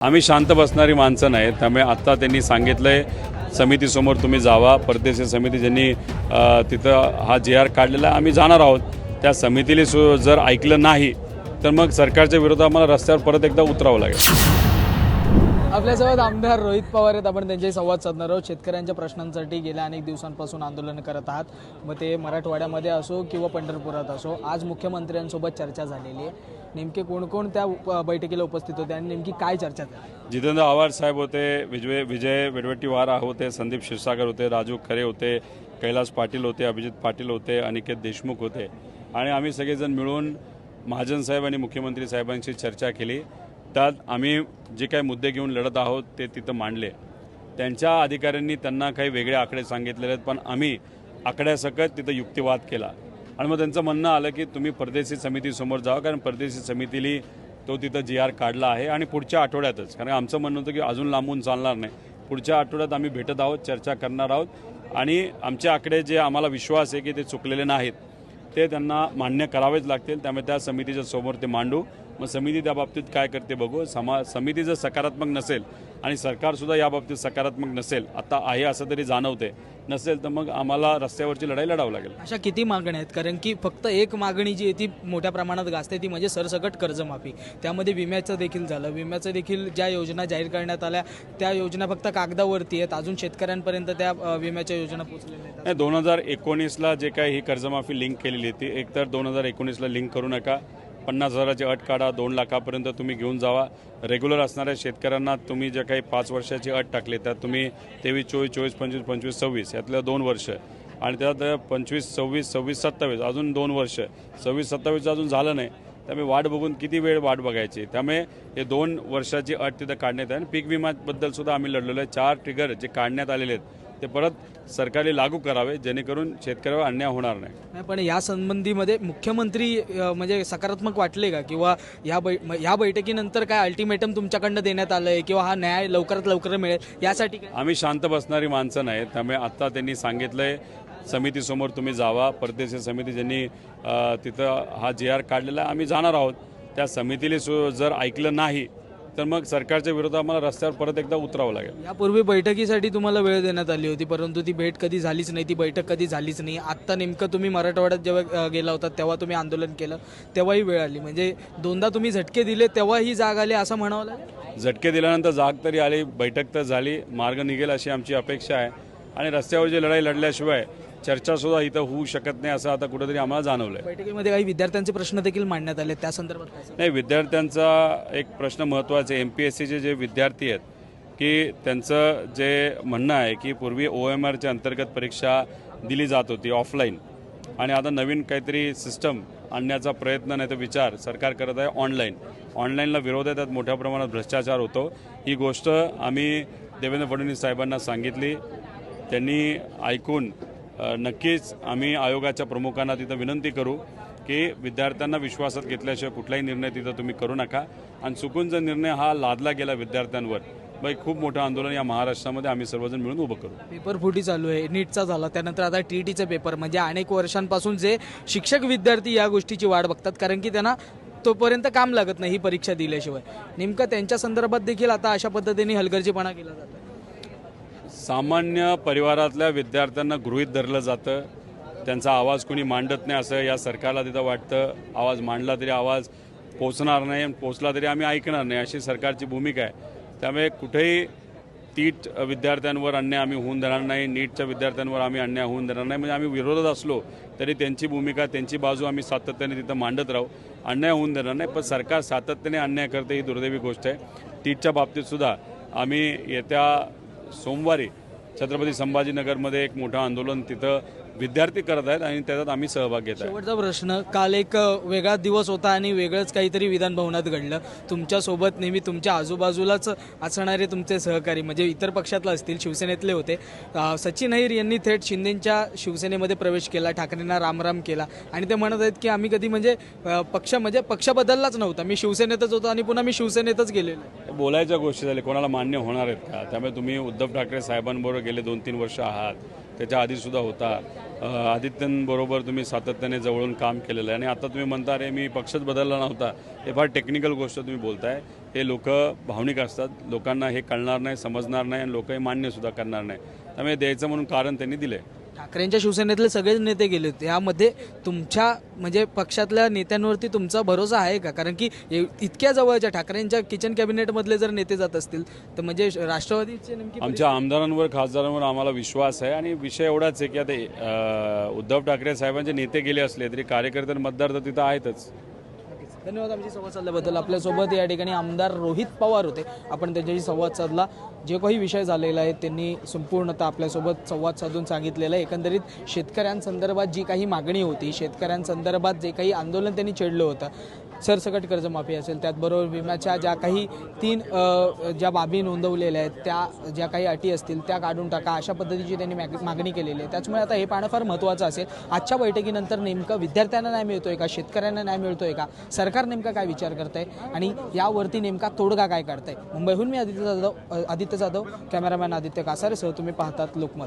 आम्ही शांत बसणारी माणसं नाही. त्यामुळे आत्ता त्यांनी सांगितलंय समितीसमोर तुम्ही जावा. परदेशी समिती ज्यांनी तिथं हा JR काढलेला आहे, आम्ही जाणार आहोत. त्या समितीला जर ऐकलं नाही तर मग सरकारच्या विरोधात आम्हाला रस्त्यावर परत एकदा उतरावं लागेल. आपल्यासोबत आमदार रोहित पवार आहेत. आपण त्यांच्याशी संवाद साधणार आहोत. शेतकऱ्यांच्या प्रश्नांसाठी गेल्या अनेक दिवसांपासून आंदोलन करत आहात, मग ते मराठवाड्यामध्ये असो किंवा पंढरपुरात असो. आज मुख्यमंत्र्यांसोबत चर्चा झालेली आहे. नेमके कोण त्या बैठकीला उपस्थित होते आणि नेमकी काय चर्चा झाली? जितेंद्र आव्हाड साहेब होते, विजय वडेवट्टीवार होते, संदीप क्षीरसागर होते, राजू खरे होते, कैलास पाटील होते, अभिजित पाटील होते, अनिकेत देशमुख होते आणि आम्ही सगळेजण मिळून महाजन साहेब आणि मुख्यमंत्री साहेबांशी चर्चा केली. त्यात आम्ही जे काही मुद्दे घेऊन लढत आहोत ते तिथं मांडले. त्यांच्या अधिकाऱ्यांनी त्यांना काही वेगळे आकडे सांगितलेले आहेत, पण आम्ही आकड्यासकट तिथं युक्तिवाद केला आणि मग त्यांचं म्हणणं आलं की तुम्ही परदेशी समितीसमोर जावा, कारण परदेशी समितीली तो तिथं JR काढला आहे आणि पुढच्या आठवड्यातच, कारण आमचं म्हणणं होतं की अजून लांबून चालणार नाही, पुढच्या आठवड्यात आम्ही भेटत आहोत, चर्चा करणार आहोत आणि आमचे आकडे जे आम्हाला विश्वास आहे की ते चुकलेले नाहीत ते त्यांना मान्य करावेच लागतील. त्यामुळे त्या समितीच्या समोर ते मांडू. मग समिती त्या बाबतीत काय करते बघू. समिती जर सकारात्मक नसेल आणि सरकारसुद्धा या बाबतीत सकारात्मक नसेल, आता आहे असं तरी जाणवते नसेल, तर मग आम्हाला रस्त्यावरची लढाई लढावं लागेल. अशा किती मागण्या आहेत? कारण की फक्त एक मागणी जी आहे ती मोठ्या प्रमाणात गाजते, ती म्हणजे सरसकट कर्जमाफी. त्यामध्ये विम्याचं देखील झालं. विम्याचं देखील ज्या योजना जाहीर करण्यात आल्या त्या योजना फक्त कागदावरती आहेत, अजून शेतकऱ्यांपर्यंत त्या विम्याच्या योजना पोहोचलेल्या आहेत. 2019ला जे काही ही कर्जमाफी लिंक केलेली होती, एकतर 2019ला लिंक करू नका. 50,000ची अट काढा, 2 लाखापर्यंत तुम्ही घेऊन जावा. रेग्युलर असणाऱ्या शेतकऱ्यांना तुम्ही जे काही 5 वर्षाची अट टाकली त्यात तुम्ही 23-24, 24-25, 25-26 यातल्या 2 वर्ष आणि त्यात 25-26, 26-27 अजून 2 वर्ष, 26-27 अजून झालं नाही. त्यामुळे वाट बघून किती वेळ वाट बघायची. त्यामुळे हे 2 वर्षाची अट तिथं काढण्यात आहे. आणि पीक विम्याबद्दल सुद्धा आम्ही लढलेलो आहे. 4 ट्रिगर जे काढण्यात आलेले आहेत ते परत सरकारने लागू करावे, जेणेकरून शेतकऱ्यावर अन्याय होणार नाही. पण या संबंधीमध्ये मुख्यमंत्री म्हणजे सकारात्मक वाटले का, किंवा या बैठकीनंतर काय अल्टिमेटम तुमच्याकडनं देण्यात आलं आहे किंवा हा न्याय लवकरात लवकर मिळेल यासाठी काय? आम्ही शांत बसणारी माणसं नाही. त्यामुळे आत्ता त्यांनी सांगितलंय समितीसमोर तुम्ही जावा. परदेशी समिती ज्यांनी तिथं हा JR काढलेला आहे, आम्ही जाणार आहोत. त्या समितीला जर ऐकलं नाही तर मग सरकारच्या विरोधात आम्हाला रस्त्यावर परत एकदा उतरावं लागेल. यापूर्वी बैठकीसाठी तुम्हाला वेळ देण्यात आली होती, परंतु ती भेट कधी झालीच नाही, ती बैठक कधी झालीच नाही. आत्ता नेमकं तुम्ही मराठवाड्यात जेव्हा गेला होता तेव्हा तुम्ही आंदोलन केलं, तेव्हाही वेळ आली. म्हणजे दोनदा तुम्ही झटके दिले तेव्हाही जाग आली असं म्हणावं लागेल. झटके दिल्यानंतर जाग तरी आली, बैठक तर झाली, मार्ग निघेल अशी आमची अपेक्षा आहे. आणि रस्त्यावरची लढाई लढल्याशिवाय चर्चासुद्धा इथं होऊ शकत नाही असं आता कुठेतरी आम्हाला जाणवलं. बैठकीमध्ये काही विद्यार्थ्यांचे प्रश्न देखील मांडण्यात आले, त्या संदर्भात काय सांगाल? नाही, विद्यार्थ्यांचा एक प्रश्न महत्त्वाचा आहे. MPSCचे जे विद्यार्थी आहेत की त्यांचं जे म्हणणं आहे की पूर्वी OMRच्या अंतर्गत परीक्षा दिली जात होती ऑफलाईन, आणि आता नवीन काहीतरी सिस्टम आणण्याचा प्रयत्न नाही तर विचार सरकार करत आहे ऑनलाईनला विरोध आहे. त्यात मोठ्या प्रमाणात भ्रष्टाचार होतो. ही गोष्ट आम्ही देवेंद्र फडणवीस साहेबांना सांगितली, त्यांनी ऐकून नक्कीच आम्ही आयोगाच्या प्रमुखांना तिथं विनंती करू की विद्यार्थ्यांना विश्वासात घेतल्याशिवाय कुठलाही निर्णय तिथं तुम्ही करू नका. आणि चुकून जर निर्णय हा लादला गेला विद्यार्थ्यांवर, बाई खूप मोठं आंदोलन या महाराष्ट्रामध्ये आम्ही सर्वजण मिळून उभं करू. पेपर फुटी चालू आहे, नीटचा झाला, त्यानंतर आता TETचा पेपर. म्हणजे अनेक वर्षांपासून जे शिक्षक विद्यार्थी या गोष्टीची वाट बघतात, कारण की त्यांना तोपर्यंत काम लागत नाही ही परीक्षा दिल्याशिवाय. नेमकं त्यांच्या संदर्भात देखील आता अशा पद्धतीने हलगर्जीपणा केला जातो. सामान्य परिवारातल्या विद्यार्थ्यांना गृहीत धरलं जातं, त्यांचा आवाज कोणी मांडत नाही असं या सरकारला तिथं वाटतं. आवाज मांडला तरी आवाज पोचणार नाही, पोचला तरी आम्ही ऐकणार नाही, अशी सरकारची भूमिका आहे. त्यामुळे कुठेही TET विद्यार्थ्यांवर अन्याय आम्ही होऊन देणार नाही, नीटच्या विद्यार्थ्यांवर आम्ही अन्याय होऊन देणार नाही. म्हणजे आम्ही विरोधात असलो तरी त्यांची भूमिका, त्यांची बाजू आम्ही सातत्याने तिथं मांडत राहू, अन्याय होऊन देणार नाही. पण सरकार सातत्याने अन्याय करते ही दुर्दैवी गोष्ट आहे. TETच्या बाबतीतसुद्धा आम्ही येत्या सोमवारी छत्रपती संभाजीनगरमध्ये एक मोठं आंदोलन तिथं विद्यार्थी करत आहेत आणि त्याच्यात आम्ही सहभाग घेत आहे. शेवटचा प्रश्न, काल एक वेगळा दिवस होता आणि वेगळंच काहीतरी विधान भवनात घडलं. तुमच्यासोबत नेहमी तुमच्या आजूबाजूलाच असणारे तुमचे सहकारी म्हणजे इतर पक्षातले असतील, शिवसेनेतले होते, सचिन अहिर यांनी थेट शिंदेंच्या शिवसेनेमध्ये प्रवेश केला, ठाकरेंना रामराम केला आणि ते म्हणत आहेत की आम्ही कधी पक्ष बदललाच नव्हता, मी शिवसेनेतच होतो आणि पुन्हा मी शिवसेनेतच गेलेलो. बोलायच्या गोष्टी झाल्या, कोणाला मान्य होणार आहेत का? त्यामुळे तुम्ही उद्धव ठाकरे साहेबांबरोबर गेले 2-3 वर्ष आहात, त्याच्या आधीसुद्धा होता. आदित्यंबरोबर तुम्ही सातत्याने जवळून काम केलेलं आहे आणि आता तुम्ही म्हणता अरे मी पक्षच बदलला नव्हता. हे फार टेक्निकल गोष्ट तुम्ही बोलताय. हे लोक भावनिक असतात, लोकांना हे कळणार नाही, समजणार नाही आणि लोक हे मान्यसुद्धा करणार नाही. त्यामुळे द्यायचं म्हणून कारण त्यांनी दिलं आहे. ठाकरेंच्या शिवसेनेतले सगळेच नेते गेले होते, यामध्ये तुमच्या म्हणजे पक्षातल्या नेत्यांवरती तुमचा भरोसा आहे का? कारण की इतक्या जवळच्या ठाकरेंच्या किचन कॅबिनेटमधले जर नेते जात असतील तर म्हणजे राष्ट्रवादीचे नेमकी आमच्या आमदारांवर, खासदारांवर आम्हाला विश्वास आहे. आणि विषय एवढाच आहे की आता उद्धव ठाकरे साहेबांचे नेते गेले असले तरी कार्यकर्ते आणि मतदार तर तिथं आहेतच. धन्यवाद आमची संवाद साधल्याबद्दल. आपल्यासोबत या ठिकाणी आमदार रोहित पवार होते. आपण त्यांच्याशी संवाद साधला. जे काही विषय झालेला आहे त्यांनी संपूर्णतः आपल्यासोबत संवाद साधून सांगितलेलं आहे. एकंदरीत शेतकऱ्यांसंदर्भात जी काही मागणी होती, शेतकऱ्यांसंदर्भात जे काही आंदोलन त्यांनी छेडलं होतं, सरसकट कर्जमाफी असेल, त्याचबरोबर विम्याच्या ज्या काही 3 ज्या बाबी नोंदवलेल्या आहेत, त्या ज्या काही अटी असतील त्या काढून टाका, अशा पद्धतीची त्यांनी मागणी केलेली आहे. त्याच्यामुळे आता हे पाहणं फार महत्त्वाचं असेल. आजच्या बैठकीनंतर नेमकं विद्यार्थ्यांना न्याय मिळतोय का, शेतकऱ्यांना न्याय मिळतोय का, सरकार नेमका काय विचार करतंय आणि यावरती नेमका तोडगा काय काढतंय. मुंबईहून मी आदित्य जाधव, कॅमेरामॅन आदित्य कासारेसह तुम्ही पाहतात लोकमत.